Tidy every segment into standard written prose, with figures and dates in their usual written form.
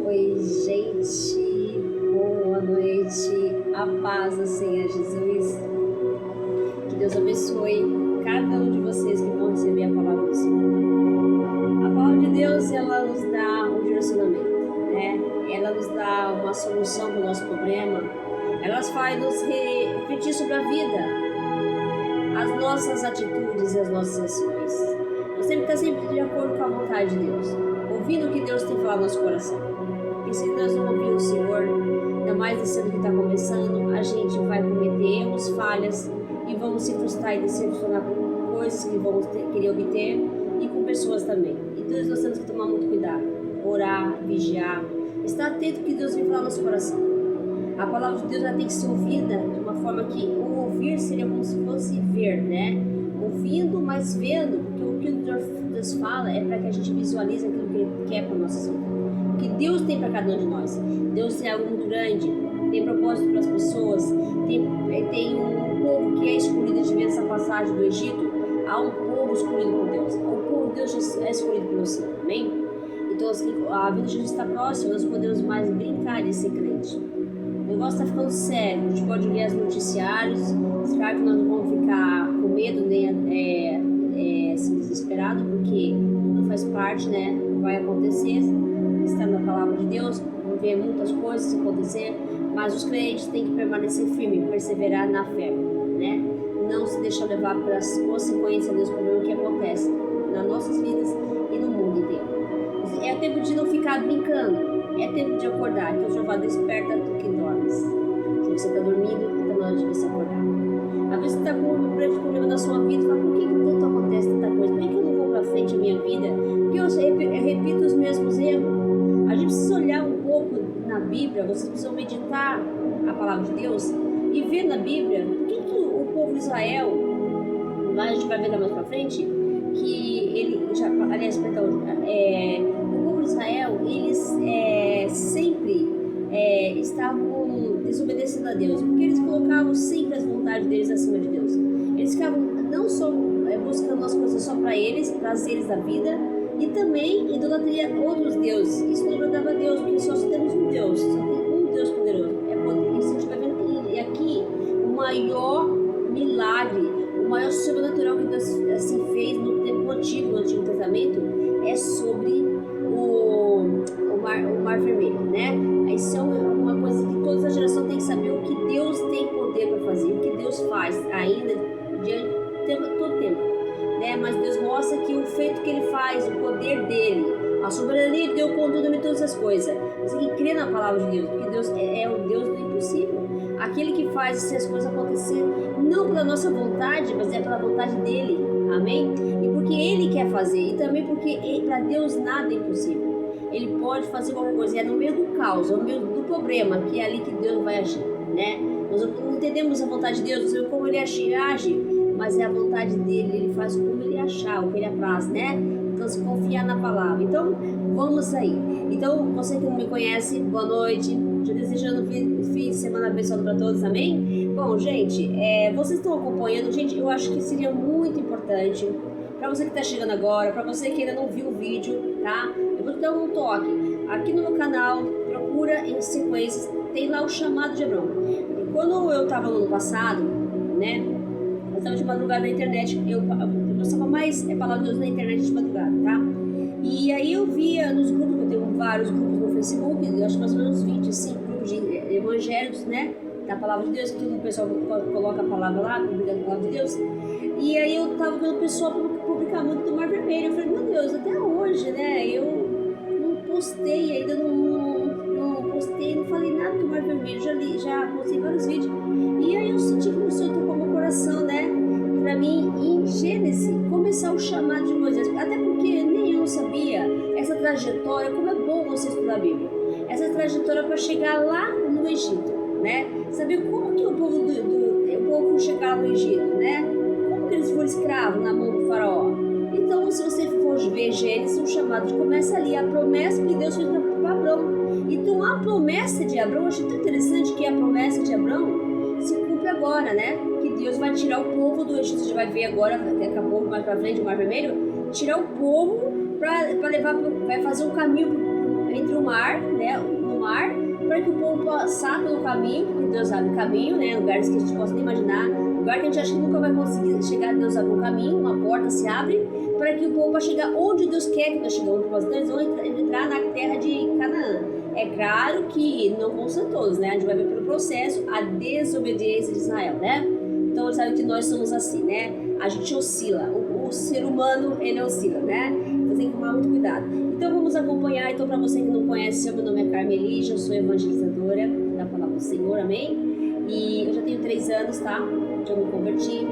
Oi, gente, boa noite, a paz do Senhor Jesus. Que Deus abençoe cada um de vocês que vão receber a palavra do Senhor. A palavra de Deus, ela nos dá um direcionamento, né? Ela nos dá uma solução para o nosso problema. Ela faz nos refletir sobre a vida, as nossas atitudes e as nossas ações. Nós temos que estar sempre de acordo com a vontade de Deus, ouvindo o que Deus tem falado no nosso coração. Porque se nós não ouvirmos o Senhor, ainda mais nesse ano que está começando, a gente vai cometer erros, falhas e vamos se frustrar e decepcionar com coisas que vamos querer obter e com pessoas também. Então nós temos que tomar muito cuidado, orar, vigiar, estar atento ao que Deus vem falar no nosso coração. A palavra de Deus já tem que ser ouvida de uma forma que o ouvir seria como se fosse ver, né? Ouvindo, mas vendo, porque o que Deus fala é para que a gente visualize aquilo que Ele quer para nossas vidas. O que Deus tem para cada um de nós. Deus tem algo muito grande, tem propósito para as pessoas, tem um povo que é escolhido. De ver essa passagem do Egito, há um povo escolhido por Deus. O povo de Deus é escolhido pelo Senhor, amém? Então, assim, a vida de Jesus está próxima, nós podemos mais brincar de ser crente. O negócio está ficando sério, a gente pode ler os noticiários, claro que nós não vamos ficar com medo nem assim, desesperado, porque tudo faz parte, né? Vai acontecer, está na palavra de Deus, vamos ver muitas coisas acontecer, mas os crentes têm que permanecer firmes, perseverar na fé, né? Não se deixar levar pelas consequências dos problemas que acontecem nas nossas vidas e no mundo inteiro. É tempo de não ficar brincando, é tempo de acordar. Então, Jeová, desperta tu que dormes. Se você está dormindo, está na hora de você acordar. Às vezes você está com um grande problema na sua vida, fala, por que tanto acontece tanta coisa? Por que eu não vou para frente a minha vida? Porque eu repito os mesmos erros. A gente precisa olhar um pouco na Bíblia, vocês precisam meditar a palavra de Deus e ver na Bíblia por que o povo de Israel, lá a gente vai ver mais para frente, que ele já, aliás, perdão, o povo de Israel, eles sempre estavam desobedecendo a Deus, porque eles colocavam sempre as vontades deles acima de Deus. Eles ficavam não só buscando as coisas só para eles, prazeres da vida, e também idolatria outros deuses. Isso não agradava a Deus, porque só temos um Deus, só tem um Deus poderoso. Isso a gente vai vendo. E aqui, o maior milagre, o maior sobrenatural que Deus assim, fez no tempo antigo, no Antigo Testamento, é sobre o mar Vermelho, né? Isso é uma coisa que toda a geração tem que saber, o que Deus tem poder para fazer, o que Deus faz ainda diante todo o tempo, né? Mas Deus mostra que o feito que Ele faz, o poder dele, a soberania deu controle de todas as coisas. Você tem que crer na palavra de Deus, porque Deus é o Deus do impossível, aquele que faz as coisas acontecer não pela nossa vontade, mas é pela vontade dele, amém? E porque Ele quer fazer, e também porque para Deus nada é impossível. Ele pode fazer qualquer coisa, é no meio do caos, é no meio do problema, que é ali que Deus vai agir, né? Nós não entendemos a vontade de Deus, não sabemos como Ele age, mas é a vontade dele, Ele faz como Ele achar, o que Ele apraz, né? Então, se confiar na palavra. Então, vamos aí. Então, você que não me conhece, boa noite, já desejando um fim de semana abençoado para todos, amém? Bom, gente, vocês estão acompanhando, gente, eu acho que seria muito importante, para você que está chegando agora, para você que ainda não viu o vídeo, tá? Eu vou te dar um toque. Aqui no meu canal, procura em sequências, tem lá o chamado de Abraão. E quando eu estava no ano passado, né? Eu estava de madrugada na internet, eu gostava mais palavra de Deus na internet de madrugada, tá? E aí eu via nos grupos, eu tenho vários grupos no Facebook, eu acho mais ou menos 25 grupos de evangélicos, né? Da palavra de Deus, que todo o pessoal coloca a palavra lá, publica a palavra de Deus. E aí eu tava vendo o pessoal publicar muito do Mar Vermelho. Eu falei, meu Deus, até hoje, né? Eu não postei ainda, não postei, não falei nada do Mar Vermelho. Já postei vários vídeos. E aí eu senti que o Senhor tocou meu coração, né? Pra mim, em Gênesis, começar o chamado de Moisés. Até porque nem eu sabia essa trajetória, como é bom você estudar a Bíblia. Essa trajetória para chegar lá no Egito, né? Saber como que o povo chegar no Egito, né? Como que eles foram escravos na mão do faraó. Então, se você for ver Gênesis, o chamado começa ali, a promessa que Deus fez para Abraão. Então, a promessa de Abraão, eu achei tão interessante que a promessa de Abraão se cumpre agora, né? Que Deus vai tirar o povo do Egito, a gente vai ver agora, daqui a pouco, mais para frente, o Mar Vermelho, tirar o povo para levar, vai fazer um caminho entre o mar, né, no mar, para que o povo passar pelo caminho, porque Deus abre o caminho, né, lugares que a gente possa nem imaginar, lugar que a gente acha que nunca vai conseguir chegar, Deus abre um caminho, uma porta se abre, para que o povo possa chegar onde Deus quer que nós chegamos. Então eles vão entrar na terra de Canaã. É claro que não vão ser todos, né, a gente vai ver pelo processo a desobediência de Israel, né. Então eles sabem que nós somos assim, né, a gente oscila, o ser humano ele oscila, né, então tem que tomar muito cuidado. Então vamos acompanhar. Então, para você que não conhece, meu nome é Carmelígia, eu sou evangelizadora da Palavra do Senhor, amém? E eu já tenho 3 anos, tá? Que eu me converti,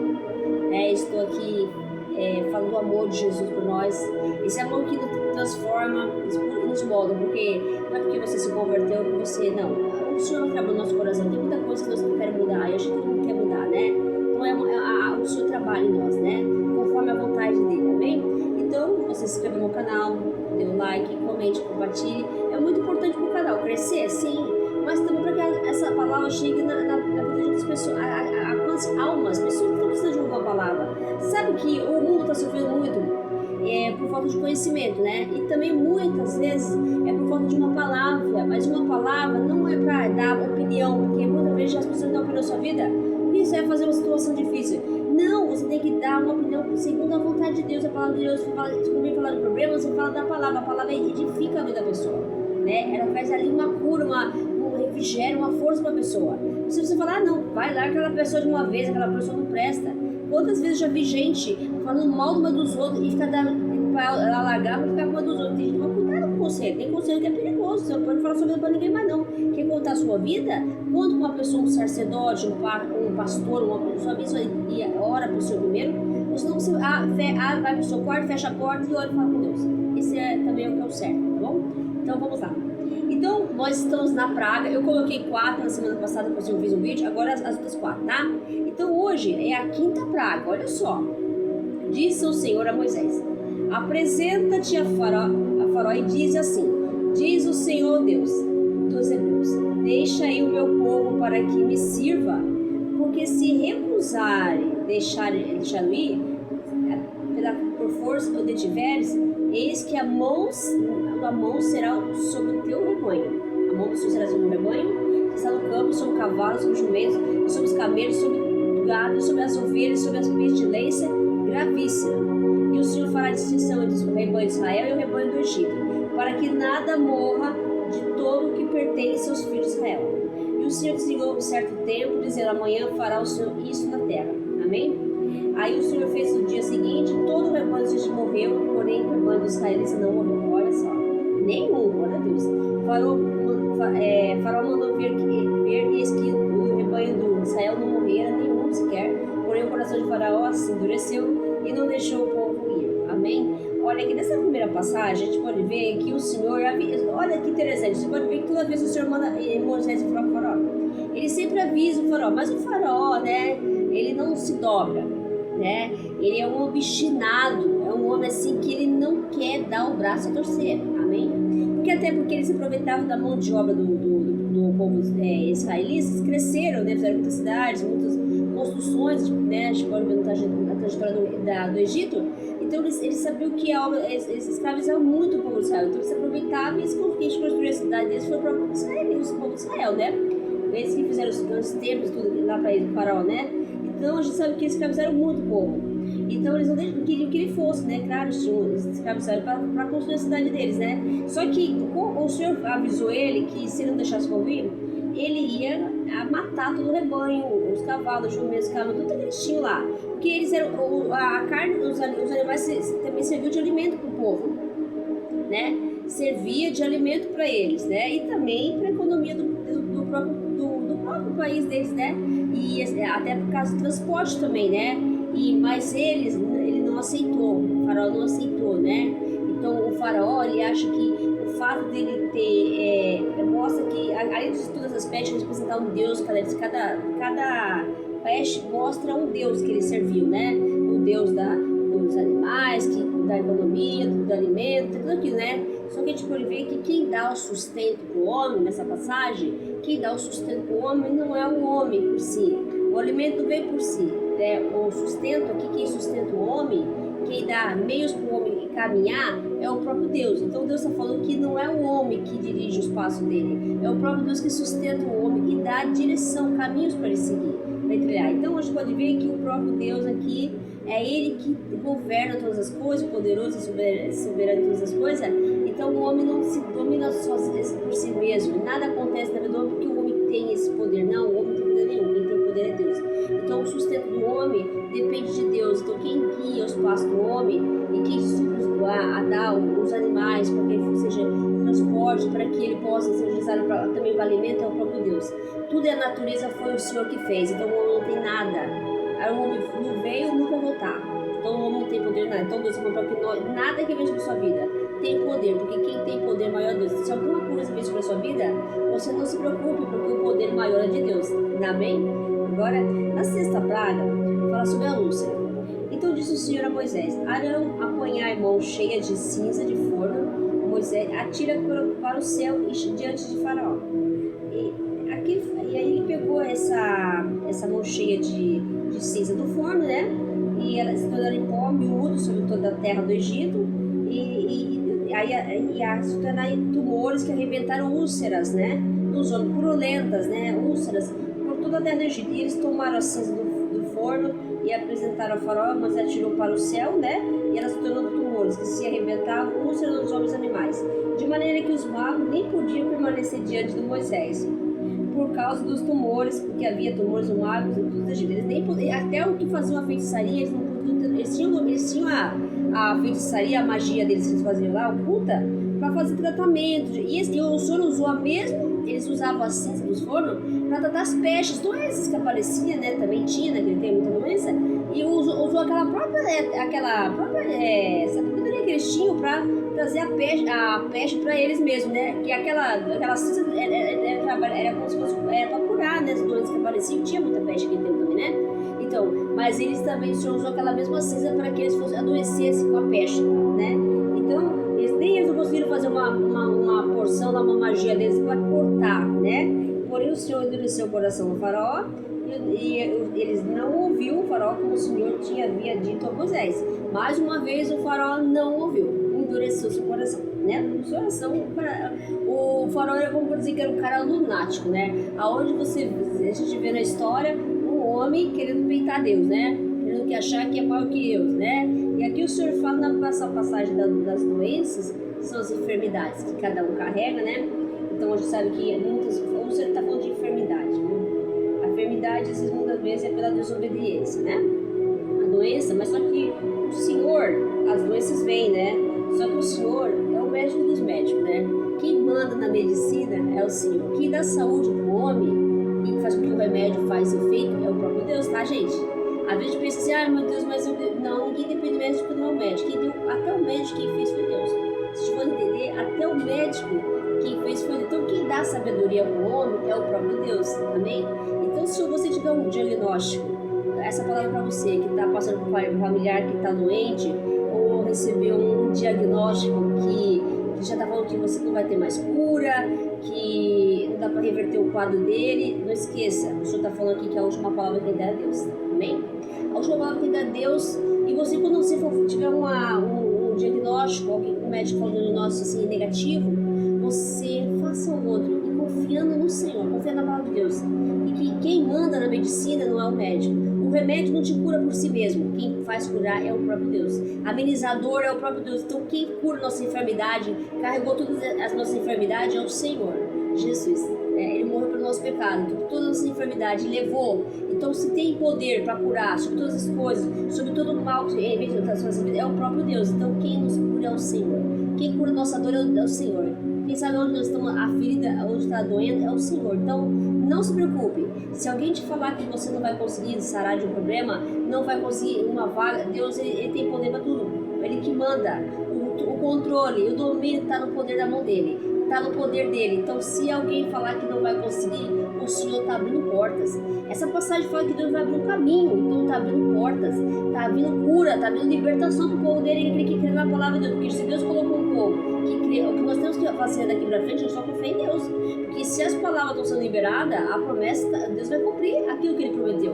estou aqui falando do amor de Jesus por nós, esse amor que nos transforma, nos molda, porque não é porque você se converteu que você, não, o Senhor trabalha no nosso coração, tem muita coisa que nós queremos mudar, e a gente não quer mudar, né? Então o Senhor trabalha em nós, né? Conforme a vontade dele, amém? Então, você se inscreva no canal, dê um like, comente, compartilhe. É muito importante para o canal crescer, sim, mas também para que essa palavra chegue na vida das pessoas, alcance almas, pessoas que estão precisando de uma palavra. Sabe que o mundo está sofrendo muito por falta de conhecimento, né? E também muitas vezes é por falta de uma palavra, mas uma palavra não é para dar opinião, porque muitas vezes as pessoas dão opinião na sua vida, porque isso vai fazer uma situação difícil. Não, você tem que dar uma opinião segundo a vontade de Deus. A palavra de Deus, se você falar de problema, você fala da palavra. A palavra edifica a vida da pessoa, né? Ela traz ali uma cura, um refrigério, uma força para a pessoa. Se você falar, não, vai lá aquela pessoa de uma vez, aquela pessoa não presta. Quantas vezes já vi gente falando mal de uma dos outros e ficar para alagar para ficar com uma dos outros? Tem gente que vai cuidar com conselho. Tem conselho que é perigoso. Você não pode falar sua vida para ninguém mais, não. Quer contar a sua vida? Conta com uma pessoa, um sacerdote, um pastor, uma pessoa abençoada e ora para o seu primeiro. Ou senão você vai para o seu quarto, fecha a porta e ora e fala com Deus. Esse é também o que é o certo, tá bom? Então vamos lá. Então, nós estamos na praga. Eu coloquei 4 na semana passada, que eu fiz um vídeo. Agora as outras 4, tá? Então, hoje é a 5ª praga. Olha só. Disse o Senhor a Moisés: apresenta-te a Faraó e diz assim: diz o Senhor Deus dos Hebreus: deixa aí o meu povo para que me sirva, porque se recusarem deixar-o ir, por força o detiveres, eis que a mão será sobre o teu rebanho. A mão do Senhor será sobre o rebanho, que está no campo, sobre o cavalo, sobre os jumentos, sobre os camelos, sobre o gado, sobre as ovelhas, sobre as pestilência gravíssima. E o Senhor fará distinção entre o rebanho de Israel e o rebanho do Egito, para que nada morra de todo o que pertence aos filhos de Israel. E o Senhor desligou um certo tempo, dizendo: amanhã fará o Senhor isso na terra. Amém? Aí o Senhor fez no dia seguinte, todo o rebanho do Egito morreu, porém o rebanho dos israelitas não morreu. Olha só, nenhum, glória a Deus. Faraó mandou ver eis que o rebanho do Israel não morrera, nenhum sequer. Porém o coração de Faraó se endureceu e não deixou o povo ir. Amém? Olha, aqui nessa primeira passagem a gente pode ver que o Senhor, olha que interessante, você pode ver que toda vez que o Senhor manda Moisés falar com o Faraó, ele sempre avisa o Faraó, mas o Faraó, né, ele não se dobra, né? Ele é um obstinado, é um homem assim que ele não quer dar o braço a torcer, amém? Porque eles se aproveitavam da mão de obra do povo israelita, cresceram, né? Fizeram muitas cidades, muitas construções, né? A gente pode ver na trajetória do Egito. Então eles sabiam que eles escravizavam muito o povo de Israel, então eles se aproveitavam e eles construíram a cidade deles, foi para o povo de Israel, né? Eles que fizeram os templos, tudo lá para ele, Faraó, né? Então a gente sabe que eles escravizaram muito o povo. Então eles não queriam que ele fosse, né? Claro, eles escravizaram para construir a cidade deles, né? Só que o Senhor avisou ele que se ele não deixasse convir, ele ia matar todo o rebanho, os cavalos, os jumentos, os camelos, tudo que eles tinham lá. Porque eles eram, a carne dos animais também serviu de alimento para o povo, né? Servia de alimento para eles, né? E também para a economia do próprio país deles, né? E até por causa do transporte também, né? Mas ele não aceitou, o Faraó não aceitou, né? Então o Faraó, ele acha que o fato dele ter, mostra que, além de todas as pestes representar um Deus, cada peste mostra um Deus que ele serviu, né? O Deus dos animais, da economia, do alimento, tudo aquilo, né? Só que a gente pode ver que quem dá o sustento para o homem, nessa passagem, quem dá o sustento para o homem não é o homem por si, o alimento não vem por si, né? O sustento aqui, quem sustenta o homem, quem dá meios para o homem caminhar, é o próprio Deus. Então Deus está falando que não é o homem que dirige passos dele. É o próprio Deus que sustenta o homem e dá direção, caminhos para ele seguir, para ele trilhar. Então a gente pode ver que o próprio Deus aqui é Ele que governa todas as coisas, poderoso e soberano em todas as coisas. Então o homem não se domina só por si mesmo. Nada acontece na vida do homem porque o homem tem esse poder. Não, o homem não tem poder nenhum. Quem tem poder é Deus. Então o sustento do homem depende de Deus. Então quem guia os passos do homem e quem a dar os animais para que ele seja transporte, para que ele possa ser utilizado também para alimento, é o próprio Deus. Tudo é a natureza, foi o Senhor que fez. Então o homem não tem nada. Aí o homem não veio, nunca vai voltar. Então o homem não tem poder nada. Então Deus comprou que nada que vem sobre a sua vida tem poder, porque quem tem poder maior é Deus. Se alguma coisa vem sobre a sua vida, você não se preocupe, porque o poder maior é de Deus. Amém? Agora, na sexta praga, fala sobre a úlcera. Então disse o Senhor a Moisés: Arão, apanhai mão cheia de cinza de forno, Moisés atira para o céu e diante de Faraó. E aí ele pegou essa mão cheia de cinza do forno, né? E ela se tornou em pó miúdo sobre toda a terra do Egito. E aí se tornaram em tumores que arrebentaram úlceras, né? Nos homens, purulentas, né? Úlceras por toda a terra do Egito. E eles tomaram a cinza do forno e apresentaram a Faraó, mas atirou para o céu, né? E ela se tornou tumores que se arrebentavam, úlceras nos homens e animais. De maneira que os magos nem podiam permanecer diante de Moisés, por causa dos tumores, porque havia tumores no magos e tudo isso. Eles nem podiam, até o que faziam a feitiçaria, eles não podiam, eles tinham a feitiçaria, a magia deles que eles faziam lá, oculta, para fazer tratamento. E o Senhor usou eles usavam a cinza dos fornos para tratar as pestes, doenças que apareciam, né? Também tinha naquele tempo muita doença, e usou aquela própria sabedoria que eles tinham para trazer a peste para eles mesmos, né? Que aquela cinza era como se fosse para curar, né, as doenças que apareciam. Tinha muita peste aquele tempo também, né? Então, mas eles também, o Senhor usou aquela mesma cinza para que eles adoecessem com a peste, né? Então, eles não conseguiram fazer uma porção, uma magia deles para cortar, né? Porém, o Senhor endureceu o coração do Faraó e eles não ouviram o Faraó como o Senhor havia dito a Moisés. Mais uma vez, o Faraó não ouviu, endureceu seu coração, né? O Faraó era, como dizer, que era um cara lunático, né? Aonde a gente vê na história um homem querendo peitar Deus, né? Querendo achar que é maior que Deus, né? E aqui o Senhor fala na passagem das doenças, são as enfermidades que cada um carrega, né? Então a gente sabe que o Senhor está falando de enfermidade, né? A enfermidade, muitas vezes, é pela desobediência, né? A doença, mas só que o Senhor, as doenças vêm, né? Só que o Senhor é o médico dos médicos, né? Quem manda na medicina é o Senhor. Quem dá saúde para o homem e faz com que o remédio faz efeito é o próprio Deus, tá, gente? Às vezes pensa assim, meu Deus, mas não, ninguém depende do médico, não é o médico. Até o médico quem fez foi Deus. Se for entender, até o médico quem fez foi Deus. Então quem dá sabedoria para o homem é o próprio Deus, amém? Então se você tiver um diagnóstico, essa palavra para você que está passando por um familiar que está doente, ou recebeu um diagnóstico que já está falando que você não vai ter mais cura, que não dá para reverter o quadro dele, não esqueça, o Senhor está falando aqui que a última palavra que ele dá é Deus, amém? A última palavra que ele dá é Deus, e você, quando você tiver um diagnóstico, um médico falando um diagnóstico assim, negativo, você faça o outro, e confiando no Senhor, confiando na palavra de Deus, e que quem manda na medicina não é o médico. O remédio não te cura por si mesmo. Quem faz curar é o próprio Deus. Amenizador é o próprio Deus. Então quem cura nossa enfermidade, carregou todas as nossas enfermidades é o Senhor, Jesus. Ele morreu pelo nosso pecado, então todas as nossas enfermidades levou. Então se tem poder para curar sobre todas as coisas, sobre todo o mal que é o próprio Deus. Então quem nos cura é o Senhor. Quem cura nossa dor é o Senhor. Quem sabe onde nós estamos, a ferida, onde está doendo é o Senhor. Então não se preocupe. Se alguém te falar que você não vai conseguir sarar de um problema, não vai conseguir uma vaga, Deus ele tem poder para tudo. Ele que manda. O controle, o domínio está no poder da mão dele. Está no poder dele. Então se alguém falar que não vai conseguir, o Senhor está abrindo portas. Essa passagem fala que Deus vai abrir um caminho. Então está abrindo portas. Está abrindo cura, está abrindo libertação para o povo dele. Ele que crê na palavra de Deus. Porque se Deus colocou um povo que crê, o que nós temos que fazer daqui para frente é só confiar em Deus. Porque se as palavras estão sendo liberadas, a promessa, Deus vai cumprir aquilo que ele prometeu,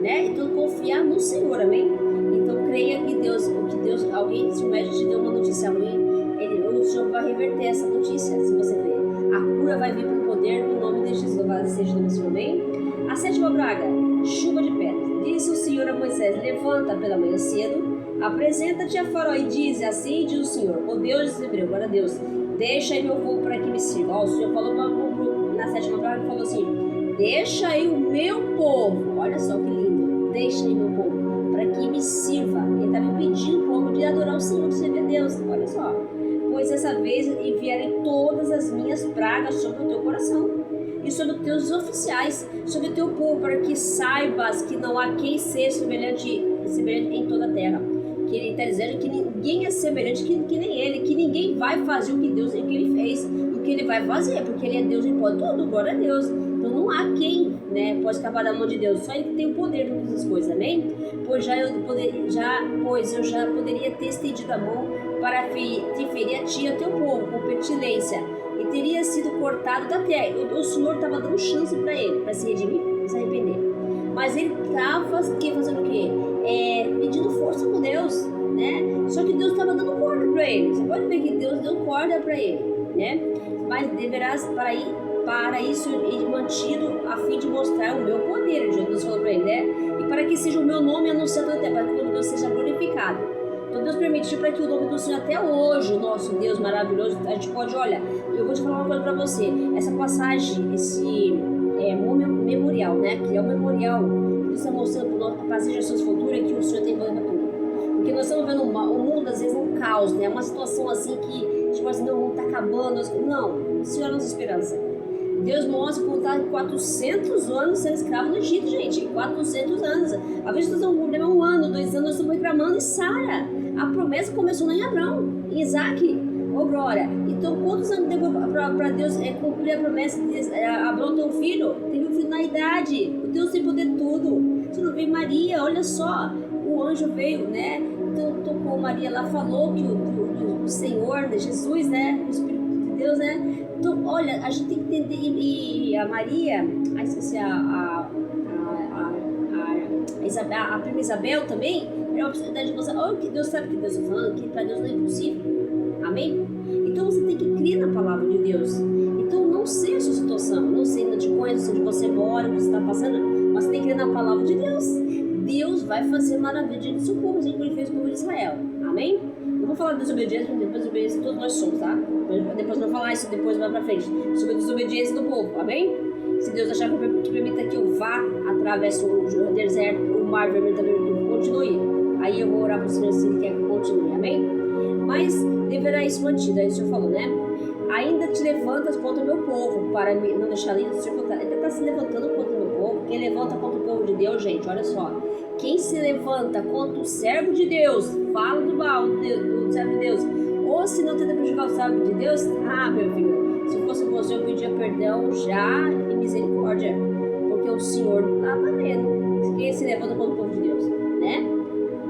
né? Então confiar no Senhor, amém? Então creia que Deus, alguém, se o médico te deu uma notícia ruim, o Senhor vai reverter essa notícia, se você crer. A cura vai vir pelo poder do nome de Jesus. Louvado seja o Senhor, amém? A 7ª praga, chuva de pedras. Disse o Senhor a Moisés: levanta pela manhã cedo, apresenta-te a Faraó e diz: assim diz o Senhor, o Deus dos Hebreus, glória a Deus, deixa aí meu povo para que me sirva. Ó, o Senhor falou na 7ª praga, falou assim: deixa aí o meu povo, olha só que lindo, deixa aí meu povo para que me sirva. Ele está me pedindo o povo de adorar o Senhor, de servir a Deus, olha só. Pois dessa vez enviarei todas as minhas pragas sobre o teu coração e sobre os teus oficiais, sobre o teu povo, para que saibas que não há quem seja semelhante em toda a terra. Que ele está dizendo que ninguém é semelhante que nem ele, que ninguém vai fazer o que Deus que ele fez, o que ele vai fazer, porque ele é Deus e pode tudo, glória a Deus. Então não há quem, né, pode escapar da mão de Deus, só ele que tem o poder de todas as coisas, amém? Pois eu já poderia ter estendido a mão para te ferir a ti e a teu povo com petulância, e teria sido cortado da terra. O Senhor estava dando chance para ele, para se redimir, para se arrepender. Mas ele estava fazendo o quê? Pedindo força com Deus, né? Só que Deus estava dando corda para ele. Você pode ver que Deus deu corda para ele, né? Mas deverás para isso ir mantido a fim de mostrar o meu poder. Jesus falou para ele, né? E para que seja o meu nome anunciado na terra, para que o nome de Deus seja glorificado. Então Deus permitiu para que o nome do Senhor até hoje, o nosso Deus maravilhoso, a gente pode, olha, eu vou te falar uma coisa para você. Essa passagem, esse memorial, né? Que é o memorial que está mostrando para nós as gerações futuras que o Senhor tem poder para tudo. Porque nós estamos vendo o mundo às vezes um caos, né? Uma situação assim que, tipo assim, não, o mundo está acabando. Não, o Senhor é a nossa esperança. Deus mostra como está 400 anos sendo escravo no Egito, gente. 400 anos. Às vezes nós estamos com problema 1 ano, 2 anos, nós estamos reclamando e Sara. A promessa começou lá em Abraão, em Isaac. Ô, glória. Então, quantos anos demorou para Deus cumprir a promessa de Abraão ter um filho? Teve um filho na idade. O Deus tem poder tudo. Você não vê Maria, olha só. O anjo veio, né? Então, tocou Maria lá, falou que o Senhor, né? Jesus, né? O Espírito de Deus, né? Então, olha, a gente tem que entender. E a Maria, esqueci a prima Isabel também, é uma possibilidade de você. Olha o que Deus sabe que Deus está falando, que para Deus não é impossível. Amém? Então você tem que crer na palavra de Deus. Então não sei a sua situação, não sei onde te conhece, onde você mora, o que você está passando, mas você tem que crer na palavra de Deus. Deus vai fazer maravilha diante do seu povo, assim como ele fez com o povo de Israel. Amém? Eu vou falar de desobediência, porque desobediência todos nós somos, tá? Depois eu vou falar isso, depois vai pra frente. Sobre a desobediência do povo, amém? Se Deus achar que permita que eu vá, atravesse o deserto, o mar vermelho também, que eu continue. Aí eu vou orar para o Senhor se Ele quer que eu continue, amém? Mas deverá isso mantido, aí o Senhor falou, né? Ainda te levantas contra o meu povo, para não deixar ali, o Senhor ele está se levantando contra o meu povo. Quem levanta contra o povo de Deus, gente, olha só. Quem se levanta contra o servo de Deus, fala do mal do servo de Deus, ou se não tenta prejudicar o servo de Deus, meu filho, se fosse você, eu pedia perdão já e misericórdia, porque o Senhor não está vendo. Quem se levanta contra o povo de Deus, né?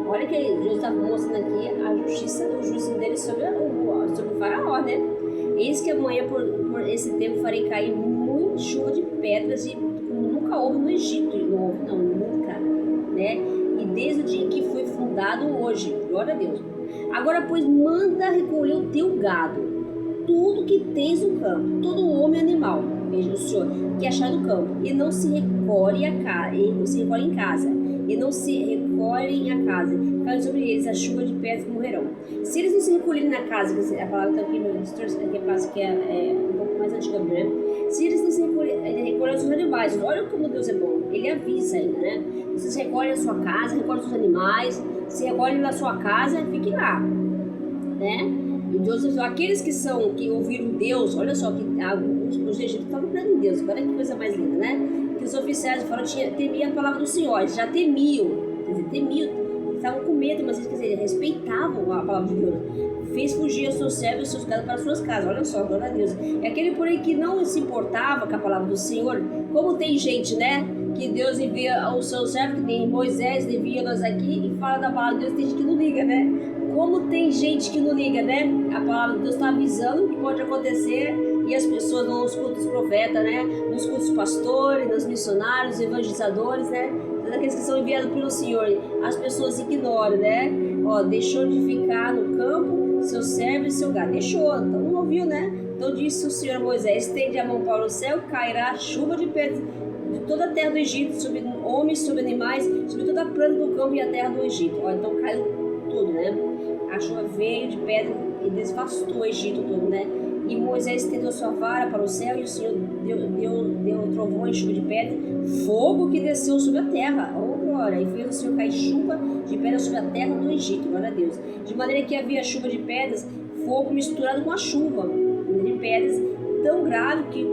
Olha que Deus está mostrando aqui a justiça do juízo dele sobre o faraó, né? Eis que amanhã, por esse tempo, farei cair muita chuva de pedras e nunca houve no Egito, nunca, né? E desde o dia em que foi fundado hoje, glória a Deus. Agora, pois, manda recolher o teu gado, tudo que tens no campo, todo homem e animal, veja o Senhor, que achar no campo, e não se recolhe em casa, e não se recolhem a casa, cai sobre eles a chuva de pedras que morrerão. Se eles não se recolherem na casa, a palavra está aqui no distorção, que é um pouco mais antiga, né? Se eles não se recolherem os seus animais, olha como Deus é bom, Ele avisa ainda, né? Você se recolhe na sua casa, recolhe os seus animais, se recolhe na sua casa, fique lá, né? E Deus, aqueles que ouviram Deus, olha só, que os egípcios estavam crendo em Deus, olha que coisa mais linda, né? Que os oficiais temiam a palavra do Senhor, eles já temiam, estavam com medo, mas eles respeitavam a palavra de Deus. Fez fugir os seus servos e os seus gados para as suas casas, olha só, glória a Deus. É aquele, porém, que não se importava com a palavra do Senhor, como tem gente, né? Que Deus envia o seu servo, que nem Moisés envia nós aqui e fala da palavra de Deus, tem gente que não liga, né? Como tem gente que não liga, né? A palavra de Deus está avisando o que pode acontecer e as pessoas não escutam os profetas, né? Não escutam os pastores, os missionários, os evangelizadores, né? Todos aqueles que são enviados pelo Senhor, as pessoas ignoram, né? Deixou de ficar no campo seu servo e seu gado. Deixou, então não ouviu, né? Então disse o Senhor a Moisés: estende a mão para o céu, cairá chuva de pedras de toda a terra do Egito, sobre homens, sobre animais, sobre toda a planta do campo e a terra do Egito. Ó, então caiu tudo, né? A chuva veio de pedra e devastou o Egito todo, né? E Moisés estendeu sua vara para o céu, e o Senhor deu trovões, chuva de pedra, fogo que desceu sobre a terra. Oh, glória! E fez o Senhor cair chuva de pedra sobre a terra do Egito, glória a Deus. De maneira que havia chuva de pedras, fogo misturado com a chuva de pedras, tão grave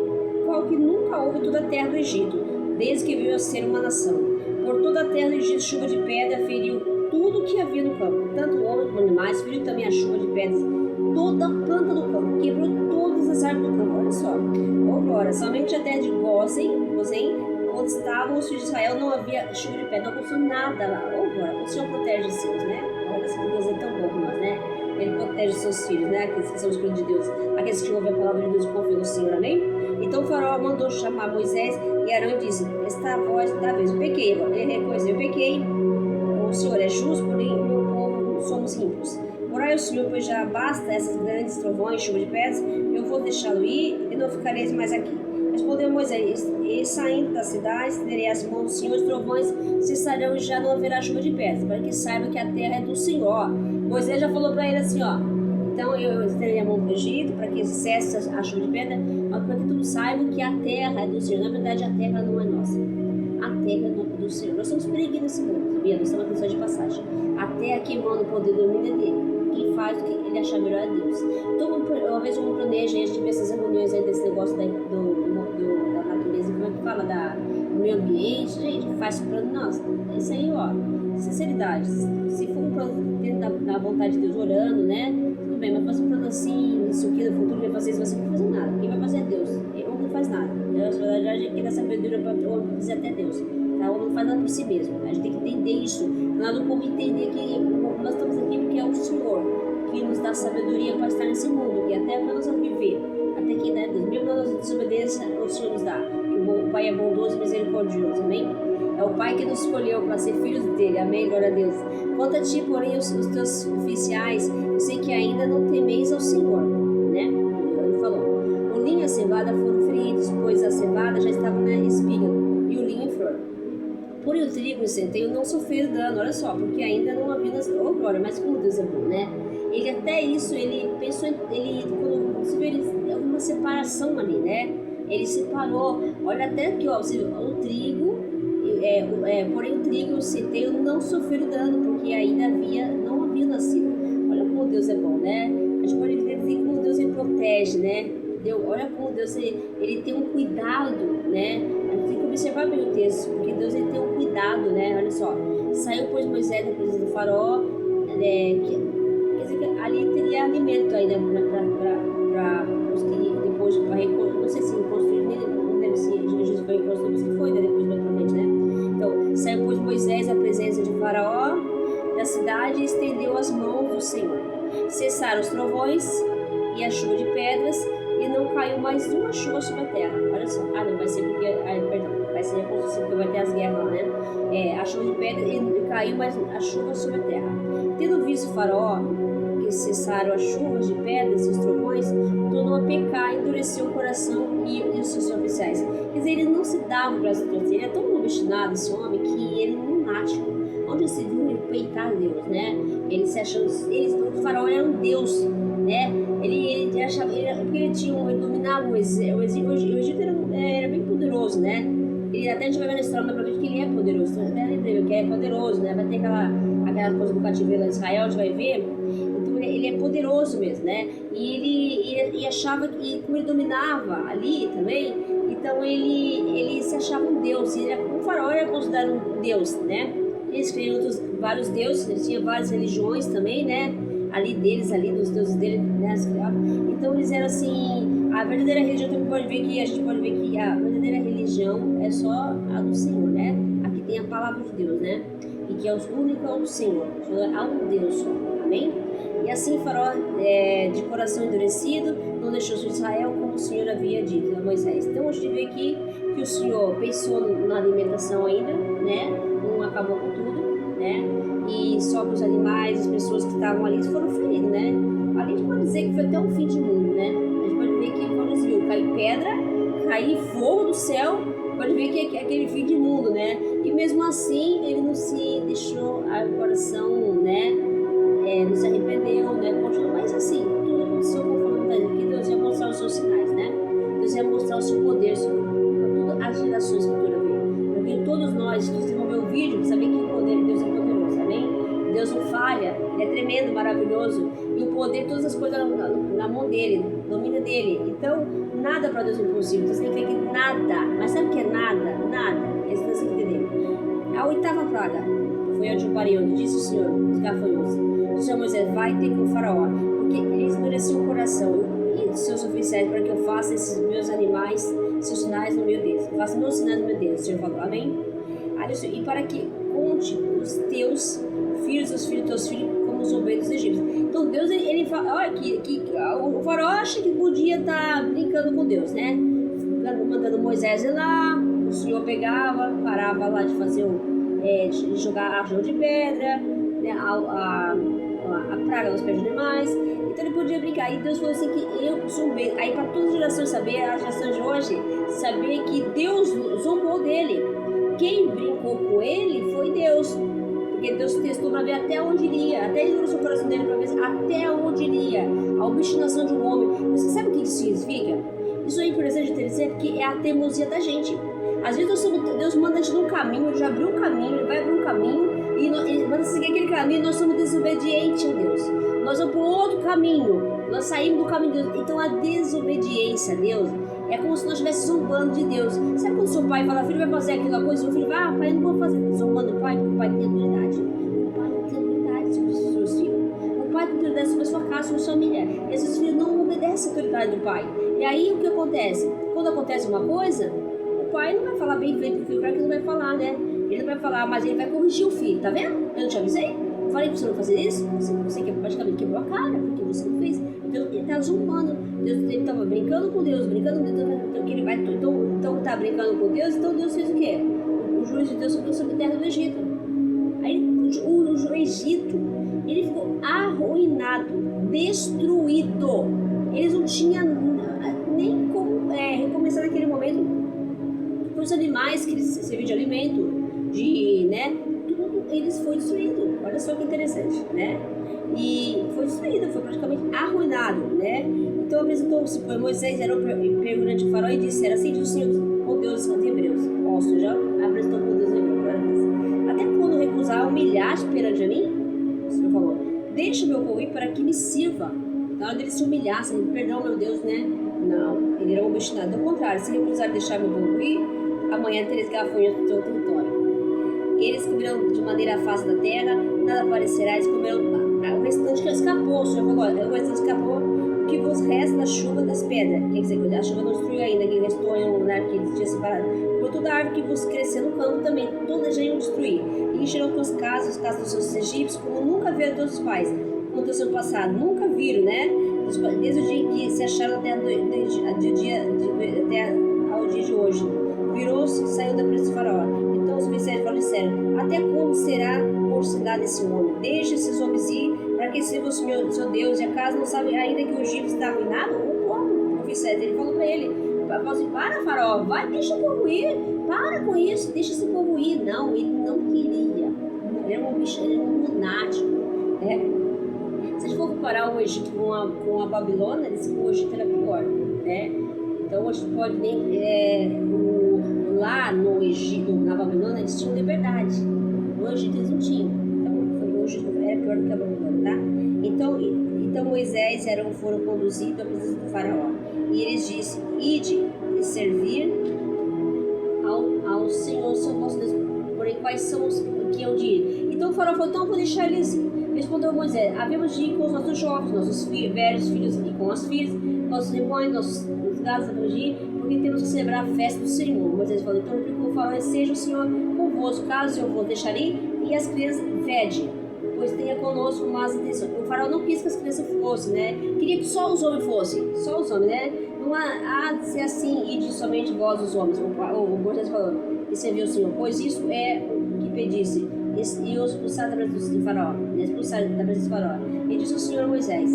qual que nunca houve em toda a terra do Egito, desde que veio a ser uma nação. Por toda a terra do Egito, chuva de pedra feriu tudo que havia no campo, tanto homens como animais, feriu também a chuva de pedras toda a planta do campo, quebrou todas as árvores do campo. Olha só, agora, somente a terra de Gósen, onde estavam os filhos de Israel, não havia chuva de pedra, não aconteceu nada lá. Agora, o Senhor protege os seus, né? Olha só que Deus é tão bom com nós, né? Ele protege os seus filhos, né? Aqueles que são escolhidos de Deus, aqueles que ouvem a palavra de Deus e confiam no Senhor, amém? Então o faraó mandou chamar Moisés e Arão e disse: esta voz da vez, eu pequei. Ele reconheceu: eu pequei, o Senhor é justo, porém o meu povo somos ímpios. Orai ao Senhor, pois já basta essas grandes trovões, chuva de pedras, eu vou deixá-lo ir e não ficareis mais aqui. Respondeu Moisés: e saindo da cidade, estenderei as mãos do Senhor, os trovões cessarão e já não haverá chuva de pedras, para que saiba que a terra é do Senhor. Moisés já falou para ele assim, ó: então eu estenderei a mão do Egito para que cesse a chuva de pedra, mas para que todos saibam que a terra é do Senhor. Na verdade, a terra não é nossa. A terra é do Senhor. Nós somos peregrinos nesse mundo, sabia? Nós estamos aqui só de passagem. A terra que emana o poder do domínio é dele. Quem faz o que ele achar melhor é Deus. Então, uma vez eu planejo, a gente vê essas reuniões aí desse negócio da natureza, como é que fala? Do meio ambiente, gente, faz plano nosso. Isso aí, ó, sinceridade. Se for um plano dentro da vontade de Deus, orando, né? Tudo bem, mas fazer um plano assim, isso aqui no futuro, vai fazer isso, você não vai fazer nada. Quem vai fazer é Deus. O homem não faz nada. Na verdade, aqui dá sabedoria para o homem fazer até Deus. Tá? O homem não faz nada por si mesmo. A gente tem que entender isso. Nós não podemos entender que nós estamos aqui porque é o Senhor que nos dá sabedoria para estar nesse mundo, que até para nós viver, até que, né, Deus, mesmo na nossa desobediência, o Senhor nos dá. O Pai é bondoso e misericordioso, amém? É o Pai que nos escolheu para ser filhos dele, amém? Glória a Deus. Quanto a ti, porém, os teus oficiais, eu sei que ainda não temeis ao Senhor, né? Ele falou: o linho e a cevada foram feridos, pois a cevada já estava na espiga e o linho em flor. Porém, o trigo e o centeio não sofreram dano, olha só, porque ainda não havia oh, glória, mas como Deus é bom, né? Ele até isso, ele pensou, quando você vê, ele uma separação ali, né? Ele separou, olha até aqui, ó, o trigo, porém o trigo e o centeio não sofreram dano, porque ainda não havia nascido. Olha como Deus é bom, né? A gente pode dizer como Deus ele protege, né? Olha como Deus ele tem um cuidado, né? A gente tem que observar bem o texto, porque Deus ele tem um cuidado, né? Olha só, saiu pois Moisés da presença do faraó, quer dizer que ali teria alimento ainda para os que depois não sei se construir, não deve ser, Jesus foi reconstruído, que foi, né? Depois mais pra frente, né? Então, saiu pois Moisés da presença de faraó da cidade e estendeu as mãos do Senhor. Cessaram os trovões e a chuva de pedras, e não caiu mais uma chuva sobre a terra. Olha só, não vai ser porque, vai ser a construção, porque vai ter as guerras lá, né? A chuva de pedra e caiu mais a chuva sobre a terra. Tendo visto o faraó que cessaram as chuvas de pedras e os trovões, tornou a pecar, endureceu o coração e os seus oficiais. Quer dizer, ele não se dava para as outras, ele é tão obstinado, esse homem, que ele não lunático. Onde se viu ele peitar Deus, né? Ele se achando, o faraó era um Deus, né? Ele achava, ele dominava o Egito. O Egito era bem poderoso, né? Ele até a gente vai ver na história pra ver que ele é poderoso, até lembra que é poderoso, né? Vai ter aquela coisa do cativeiro lá em Israel, a gente vai ver. Então ele é poderoso mesmo, né? E ele achava que, como ele dominava ali também, então ele se achava um Deus. O faraó era considerado um Deus, né? Eles criam vários deuses, eles tinham várias religiões também, né? Dos deuses deles, né? Então eles eram assim, a verdadeira religião, a gente pode ver que a verdadeira religião é só a do Senhor, né? Aqui tem a palavra de Deus, né? E que é o único é o do Senhor, há um Deus só, amém? E assim o faraó, de coração endurecido, não deixou de Israel como o Senhor havia dito a Moisés. Então a gente vê aqui que o Senhor pensou na alimentação ainda, né? Não acabou com tudo, né? E só para os animais, as pessoas que estavam ali foram feridas, né? Ali a gente pode dizer que foi até o fim do mundo, né? A gente pode ver pedra, cair fogo do céu, pode ver que é aquele fim de mundo, né? E mesmo assim, ele não se deixou, o coração, né? Não se arrependeu, né? Continuou, mas assim, tudo aconteceu conforme a que Deus ia mostrar os seus sinais, né? Deus ia mostrar o seu poder sobre todas as gerações futuras dele. Porque todos nós que desenvolvemos o vídeo, sabem que o poder de Deus é poderoso, amém? Deus não falha, Ele é tremendo, maravilhoso, e o poder, todas as coisas na mão dele, no domínio dele. Então, nada para Deus é impossível. Então, você tem que crer que nada, mas sabe o que é nada? Nada. Esse você tem que entender. A 8ª praga foi onde eu parei, onde disse o Senhor, os gafanhotos. O Senhor Moisés, vai ter com o faraó, porque ele endureceu o coração e os seus oficiais para que eu faça esses meus animais, seus sinais no meio deles. Faça meus sinais no meio deles, o Senhor falou, amém? E para que conte os teus filhos, os filhos dos teus filhos, como os obreiros dos egípcios. Então Deus, ele fala, olha que o faraó acha que podia estar brincando com Deus, né? Mandando Moisés ir lá, o Senhor pegava, parava lá de fazer de jogar argel de pedra, né? A praga dos pés de animais. Então ele podia brincar. E Deus falou assim que eu zombei. Aí para todas as gerações saber, as gerações de hoje, saber que Deus zombou dele. Quem brincou com ele foi Deus. Porque Deus testou para ver até onde iria. Até ele endureceu o coração dele para ver até onde iria. A obstinação de um homem. Você sabe o que isso significa? Isso é interessante de dizer porque é a teimosia da gente. Às vezes Deus manda a gente num caminho, ele já abriu um caminho, ele vai abrir um caminho e ele manda seguir aquele caminho, nós somos desobedientes a Deus. Nós vamos para outro caminho, nós saímos do caminho de Deus. Então a desobediência a Deus é como se nós estivéssemos zombando de Deus. Sabe quando seu pai fala, filho vai fazer aquela coisa, o filho vai, pai, eu não vou fazer. Zombando o pai, porque o pai tem autoridade. O pai não tem autoridade sobre os seus filhos. O pai tem autoridade sobre a sua casa, sobre a sua família. E esses filhos não obedecem a autoridade do pai. E aí o que acontece? Quando acontece uma coisa, o pai não vai falar bem feito pro filho, claro que não vai falar, né? Ele não vai falar, mas ele vai corrigir o filho, tá vendo? Eu não te avisei? Eu falei pra você não fazer isso? Você praticamente quebrou a cara, porque você não fez. Então ele tá zombando. Ele estava brincando com Deus, então que ele vai. Então tá brincando com Deus, então Deus fez o quê? O juiz de Deus sobre a terra do Egito. Aí o Egito, ele ficou arruinado, destruído. Eles não tinham nem como recomeçar naquele momento. Os animais que eles serviam de alimento, né? Tudo eles foi destruído. Olha só que interessante, né? E foi destruído, foi praticamente arruinado, né? Então apresentou-se por Moisés, era pergunante de Faraó e disse, era assim diz o Senhor, o Deus dos hebreus. Ou seja, apresentou por Deus hebreus. Até quando recusar humilhar-te perante a mim? O Senhor falou, deixa meu povo ir para que me sirva. Na hora dele se humilhasse, perdão meu Deus, né? Não, ele era obstinado. Ao contrário, se recusar deixar meu povo ir, amanhã tereis gafanhotos no teu território. Eles comerão de maneira a face da terra, nada aparecerá, eles comerão o restante que escapou. O Senhor falou, o restante escapou, o que vos resta da chuva das pedras. Quer dizer, a chuva não destruiu ainda, que restou que eles tinham separado. Por toda árvore que vos crescer no campo também, todas já iam destruir. E encherão tuas casas, as casas dos seus egípcios, como nunca viram todos os pais, como do seu passado. Nunca viram, né? Desde o dia em que se acharam até ao dia de hoje. Virou-se e saiu da presença do faraó. Então os oficiais disseram, até quando será porcelado esse homem? Deixa esses homens ir, para que sirva o Senhor, seu Deus, e a casa não sabe ainda que o Egito está arruinado? O oficiais, ele falou para ele, para faraó, vai, deixa o povo ir, para com isso, deixa esse povo ir. Não, ele não queria, ele era um bicho, ele era um lunático, né? Se a gente for comparar o Egito com a Babilônia, o Egito era pior, né? Então a gente pode lá no Egito, na Babilônia, eles tinham liberdade. No Egito eles não tinham. Então o Egito era pior do que a Babilônia, tá? Então Moisés foram conduzidos à presença do faraó. E eles disseram, ide e servir ao Senhor, seu nosso Deus. Porém, quais são os que eu digo? Então o faraó falou, então eu vou deixar ele assim. Respondeu Moisés, havemos de ir com os nossos jovens, nossos velhos filhos e com as filhas, nossos rebanhos, nossos gados, havemos de ir, porque temos que celebrar a festa do Senhor. Moisés falou, então replicou o faraó, seja o Senhor convosco, caso eu vos deixar ir, e as crianças vede, pois tenha conosco más intenções. O faraó não quis que as crianças fossem, né? Queria que só os homens fossem, só os homens, né? Não há de ser assim, e de somente vós os homens. O Moisés falou, e serviu o Senhor, pois isso é o que pedisse. E os expulsaram da presença do faraó. E disse o Senhor a Moisés,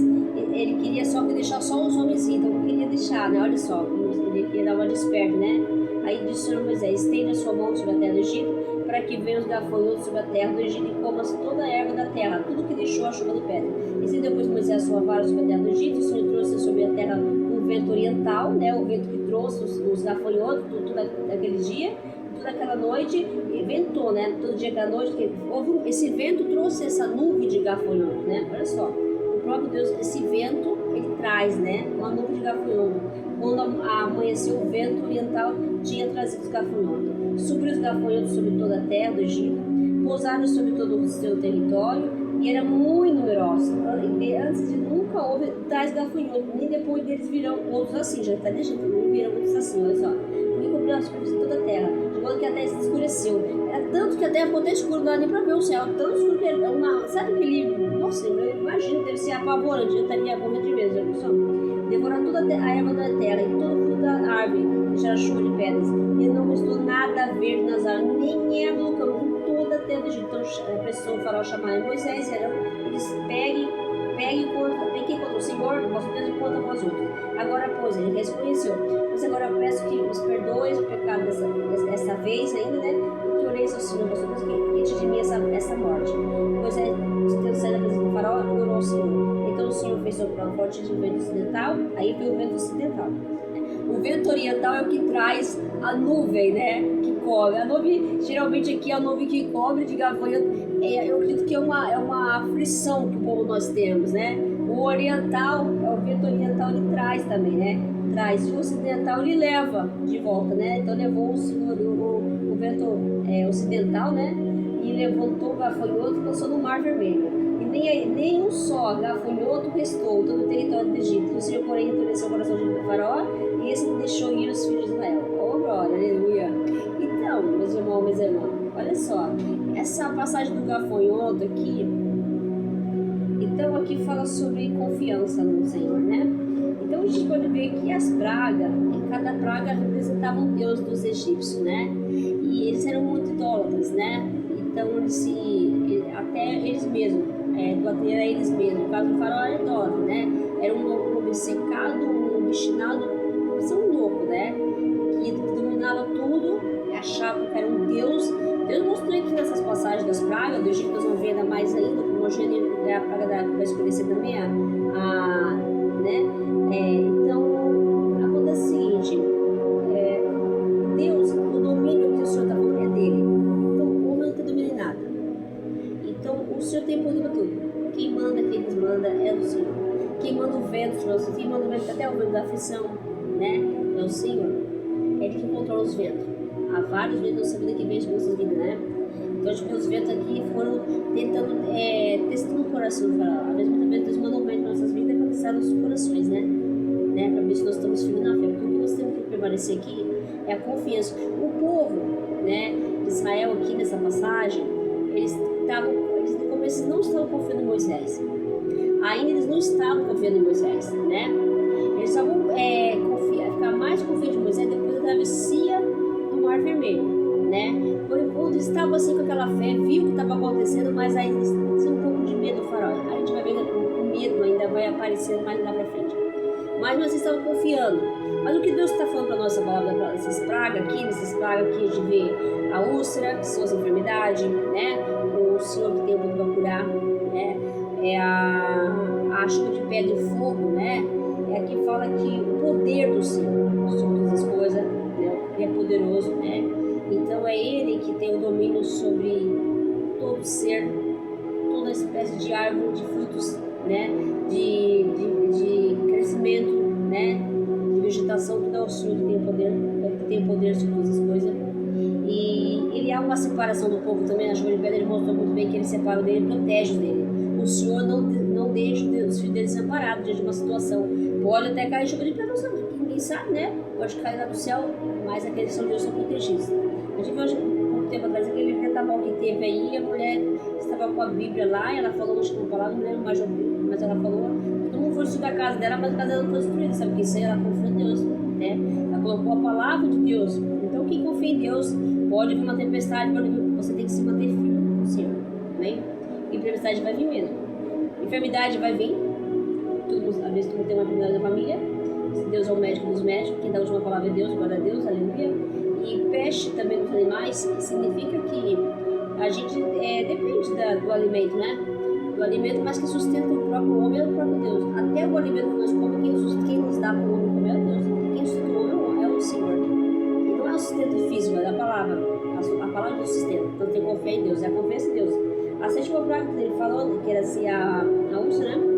ele queria só que deixar só os homens ir, então queria deixar, né? Olha só, como ele ia dar uma desperta, né? Aí disse o Senhor a Moisés: estende a sua mão sobre a terra do Egito, para que venham os gafanhotos sobre a terra do Egito e comam toda a erva da terra, tudo que deixou a chuva de pedra. E se depois Moisés a sua vara sobre a terra do Egito, o Senhor trouxe sobre a terra um vento oriental, né? O vento que trouxe os gafanhotos, tudo aquele dia, toda aquela noite, e ventou, né? Todo dia, aquela noite, esse vento trouxe essa nuvem de gafanhotos, né? Olha só, o próprio Deus, esse vento, ele traz, né? Uma nuvem de gafanhotos. Quando amanheceu, o vento oriental tinha trazido os gafanhotos. Subiu os gafanhotos sobre toda a terra do Egito, pousaram sobre todo o seu território, e era muito numeroso. Antes de nunca houve tais gafanhotos, nem depois deles virão outros assim. Já está deixando, não viram outros assim, olha só. Porque cobriu a superfície de toda a terra, de modo que a terra se escureceu. Era tanto que a terra ficou até escura, não dá nem para ver o céu. Tão escuro que era sabe aquele. Nossa, eu imagino, deve ser apavorante. Eu estaria morrendo de medo, já pensou? Devoraram toda a erva da terra e todo o fruto da árvore, deixaram chuva de pedras. E não restou nada verde nas árvores, nem erva no campo, em toda a terra do Egito. Então precisou o faraó chamar Moisés e Arão, eles peguem quem contra o Senhor, vosso Deus, e contra vós outros. Agora, pois, ele reconheceu. Mas agora eu peço que nos perdoes o pecado dessa vez ainda, né? E que oreis ao Senhor, vosso Deus, que tire de mim essa morte. Moisés, tendo saído da presença do faraó, orou ao Senhor. Então o Senhor fez soprar um forte vento ocidental, aí veio o vento ocidental. O vento oriental é o que traz a nuvem, né? Que cobre. A nuvem, geralmente aqui é a nuvem que cobre de gafanhoto. Eu acredito que é uma aflição que o povo nós temos, né? O oriental, o vento oriental ele traz também, né? Traz. E o ocidental ele leva de volta, né? Então levou o Senhor, o vento ocidental, né? E levantou o gafanhoto e lançou no Mar Vermelho. Nem um só gafanhoto restou todo o território do Egito. O Senhor, porém, endureceu o coração de Faraó e esse deixou ir os filhos de Israel. Oh, glória, aleluia. Então, meus irmãos, olha só, essa passagem do gafanhoto aqui, então aqui fala sobre confiança no Senhor, né? Então a gente pode ver que as pragas, cada praga representava um deus dos egípcios, né? E eles eram muito idólatras, né? Então até eles mesmos, idolatria era eles mesmos. No caso do faraó era idólatra, né? Era um obcecado, um obstinado, um louco, né? Que dominava tudo, achava que era um deus. Deus mostrou aqui nessas passagens das pragas, do Egito nós vamos ver ainda mais ainda, como a praga vai escurecer também, né? Então, acontece o seguinte, Deus, o domínio que o Senhor está falando é dele. Então, o homem não tem domínio em nada. Então, o Senhor tem poder para tudo. Quem manda, quem desmanda é o Senhor. Quem manda o vento, quem manda o vento, até o vento da aflição, né? É o Senhor. É Ele que controla os ventos. Há vários ventos nessa vida que vem de nossas vidas, né? Então, acho que os ventos aqui foram testando o coração do faraó. Às vezes, muitas vezes, Deus manda um vento nas nossas vidas para testar nossos corações, né? Para ver se nós estamos firmes na fé. Porque o que nós temos que permanecer aqui é a confiança. O povo, né, de Israel, aqui nessa passagem, eles no começo não estavam confiando em Moisés. Ainda eles não estavam confiando em Moisés, né? Eles estavam ficar mais confiantes em Moisés depois da travessia do Mar Vermelho, né? Por enquanto eles estavam assim com aquela fé, viu o que estava acontecendo, mas ainda eles tinham um pouco de medo do faraó. A gente vai ver que o medo ainda vai aparecer mais lá pra frente. Mas nós estamos confiando. Mas o que Deus está falando para nós, essa palavra, nessas pragas aqui, a gente vê a úlcera, que são as enfermidades, né? O Senhor que tem o poder para curar, né? É a chuva de pedra e fogo, né? Aqui fala que o poder do Senhor sobre todas as coisas, né? Ele é poderoso, né? Então é Ele que tem o domínio sobre todo ser, toda espécie de árvore, de frutos, né? De crescimento, né? De vegetação, tudo é o Senhor que tem o poder sobre todas as coisas. E ele há uma separação do povo também. Na chuva de pedra ele mostrou muito bem que ele separa dele e protege dele. O Senhor não deixa os filhos dele separados diante de uma situação. Pode até cair chuva de pedra, ninguém sabe, né? Pode cair lá do céu, mas aqueles que são de Deus são protegidos. A gente viu um tempo atrás aquele vendaval que teve aí, a mulher estava com a Bíblia lá e ela falou, acho que uma palavra, não lembro mais, mas ela falou, todo mundo foi destruir a casa dela, mas a casa dela não foi destruída, sabe? Porque isso aí ela confia em Deus, né? Ela colocou a palavra de Deus. Então quem confia em Deus, pode vir uma tempestade, você tem que se manter firme no Senhor, né? E tempestade vai vir mesmo. Enfermidade vai vir, às vezes tu tem uma enfermidade na família, Deus é o médico dos médicos, quem dá a última palavra é Deus, glória a Deus, aleluia. E peste também nos animais, que significa que a gente depende do alimento, né? Do alimento, mas que sustenta o próprio homem é o próprio Deus. Até o alimento que nós comemos, quem nos dá para o homem comer é Deus. Quem sustenta o homem é o Senhor. E não é o sustento físico, é a palavra. A palavra do sustento. Então tem que confiar em Deus, é a confiança em Deus. A sétima praga que ele falou, que era assim a úlcera, né?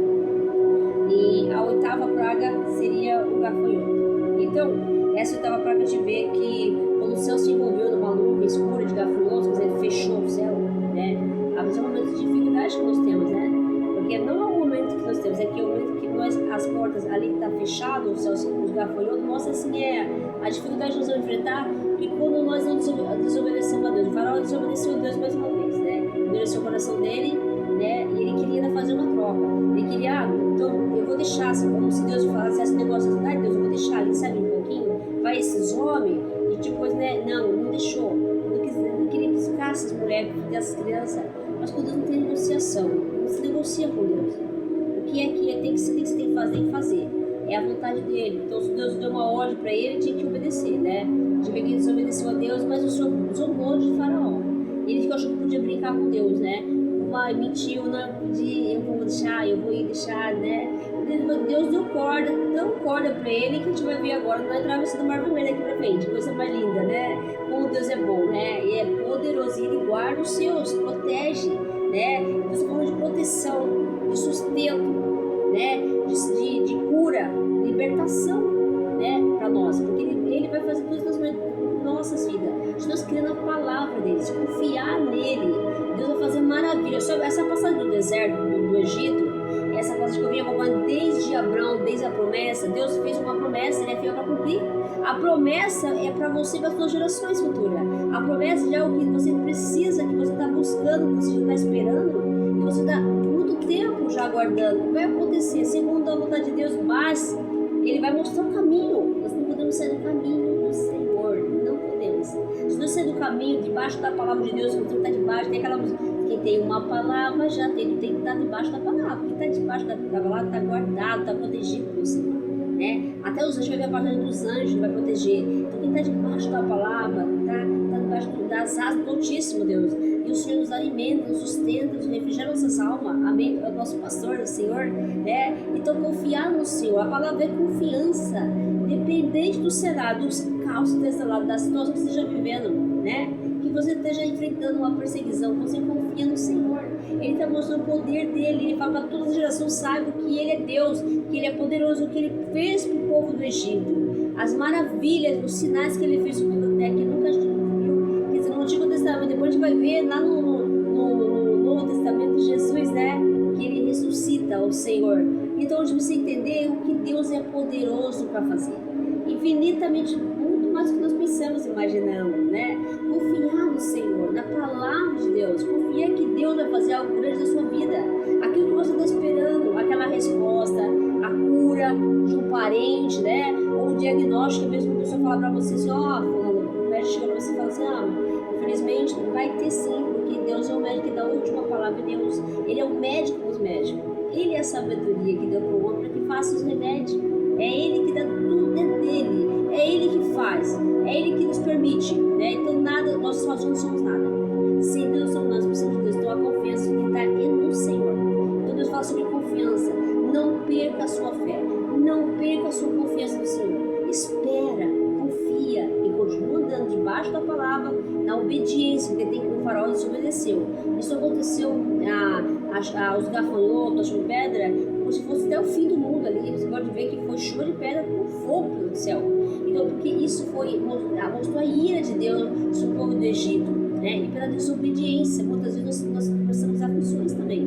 E a oitava praga seria o gafanhoto. Então, essa oitava praga a gente vê que quando o céu se envolveu numa nuvem escura de gafanhotos, quer dizer, ele fechou o céu, né? A vezes é um momento de dificuldade que nós temos, né? Porque não é o momento que nós temos, é que é o momento que nós, as portas ali está fechado, os gafanhotos, mostra assim a dificuldade que nós vamos enfrentar, que quando nós não desobedecemos a Deus. O faraó desobedeceu a Deus mais uma vez, né? Endureceu o coração dele, né? E ele queria ainda fazer uma troca. Ele queria, então eu vou deixar, assim, como se Deus falasse esse negócio assim, ai Deus, eu vou deixar ali, sabe, um pouquinho, vai esses homens, e depois, né? Não deixou. Não queria que ficasse as mulheres, as crianças, mas quando Deus não tem negociação, não se negocia com Deus. O que tem que fazer, tem que fazer. É a vontade dele. Então, se Deus deu uma ordem para ele, tinha que obedecer, né? De ver que ele desobedeceu a Deus, mas o Senhor zombou de Faraó. Ele achou que podia brincar com Deus, né? Mentiu, né? Eu vou deixar, né? Deus deu corda, pra ele, que a gente vai ver agora na travessa do Mar Vermelho aqui pra frente. Coisa mais linda, né? Como Deus é bom, né? E é poderoso, e ele guarda os seus, protege, né? Deus está falando de proteção, de sustento, né? De cura, libertação, né? Para nós, porque ele vai fazer tudo nas nossas vidas. Se nós cremos na palavra dele, se confiar nele, Deus vai fazer maravilha. Essa passagem do deserto, do Egito, essa passagem que eu vinha acompanhando desde Abraão, desde a promessa, Deus fez uma promessa, ele é fiel para cumprir. A promessa é para você e para as suas gerações futuras. A promessa já é o que você precisa, que você está buscando, que você já está esperando, e você está muito tempo já aguardando. Vai acontecer segundo a vontade de Deus, mas ele vai mostrar o caminho. Nós não podemos sair do caminho do Senhor, não podemos. Se nós sair do caminho, debaixo da palavra de Deus, quando você está debaixo, tem aquela música, quem tem uma palavra já tem que estar debaixo da palavra. Quem está debaixo da palavra está guardado, está protegido pelo Senhor, né? Até os anjos, vai ver a passagem dos anjos, vai proteger. Então quem está debaixo da palavra, está debaixo das asas do Altíssimo Deus. E o Senhor nos alimenta, nos sustenta, nos refrigera nossas almas. Amém? É o nosso pastor, o Senhor, né? Então confiar no Senhor. A palavra é confiança. Independente do cenário, dos caos desse lado, da situação que você esteja vivendo, né? Que você esteja enfrentando uma perseguição, você confia no Senhor. Ele está mostrando o poder dele. Ele fala para todas as gerações, saibam que Ele é Deus, que Ele é poderoso, o que Ele fez para o povo do Egito. As maravilhas, os sinais que Ele fez sobre toda a terra, que nunca viu. Quer dizer, no Antigo Testamento, depois a gente vai ver lá no Novo Testamento, Jesus, né? Que Ele ressuscita o Senhor. Então a gente precisa entender o que Deus é poderoso para fazer. Infinitamente, muito mais do que nós pensamos e imaginamos, né? Confiar no Senhor, na palavra de Deus. Confiar que Deus vai fazer algo grande na sua vida. Aquilo que você está esperando, aquela resposta, a cura de um parente, né? Ou o diagnóstico, mesmo que a pessoa fala para você assim, o médico chega para você e fala assim, infelizmente vai ter sim, porque Deus é o médico que dá a última palavra de Deus. Ele é o médico dos médicos. Ele é a sabedoria que deu para o homem para que faça os remédios. É Ele que dá tudo, é dele. É Ele que faz. É Ele que nos permite, né? Então nada, nós só não somos nada. Sem Deus somos nós, precisamos de Deus. Então a confiança que está no Senhor. Então Deus fala sobre confiança. Não perca a sua fé. Não perca a sua confiança no Senhor. Espera, confia e continua andando debaixo da palavra, na obediência, porque tem que o faraó desobedeceu. Isso aconteceu aos gafanhotos, com pedra, como se fosse até o fim do mundo ali. Você pode ver que foi chuva de pedra com fogo do céu. Então, porque isso mostrou a ira de Deus sobre o povo do Egito, né? E pela desobediência, muitas vezes nós passamos aflições também,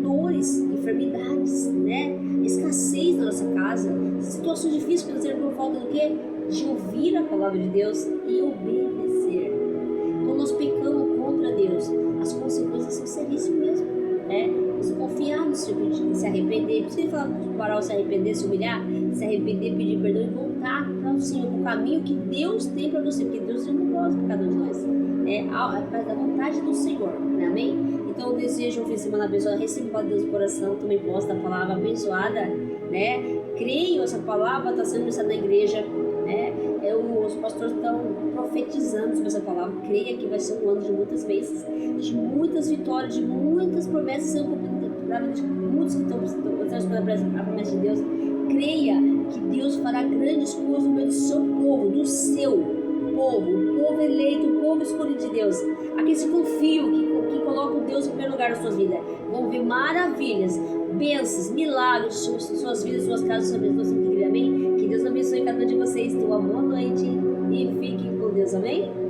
dores, enfermidades, né? Escassez na nossa casa, situações difíceis que nós por falta do quê? De ouvir a palavra de Deus e obedecer. Quando nós pecamos contra Deus, as consequências são seríssimas mesmo, né? Você confiar no Senhor, se arrepender. Por isso que ele fala para o faraó se arrepender, se humilhar, se arrepender, pedir perdão e voltar para o Senhor, para o caminho que Deus tem para você, porque Deus não gosta para cada um de nós. Faz da vontade do Senhor, né? Amém? Então eu desejo um fim de semana abençoado, receba para Deus no coração, também posta a palavra abençoada, né? Creio, essa palavra está sendo ministrada na igreja, né? Os pastores estão profetizando sobre essa palavra. Creia que vai ser um ano de muitas bênçãos, de muitas vitórias, de muitas promessas sendo cumpridas na vida de muitos que estão esperando a promessa de Deus. Creia que Deus fará grandes coisas no meio do seu povo, do seu povo, o povo eleito, o povo escolhido de Deus, aqueles que confiam, que colocam Deus em primeiro lugar na sua vida, vão ver maravilhas, bênçãos, milagres em suas vidas, suas casas, suas vidas, amém? Que Deus abençoe cada um de vocês. Tenham uma boa noite e fiquem com Deus, amém?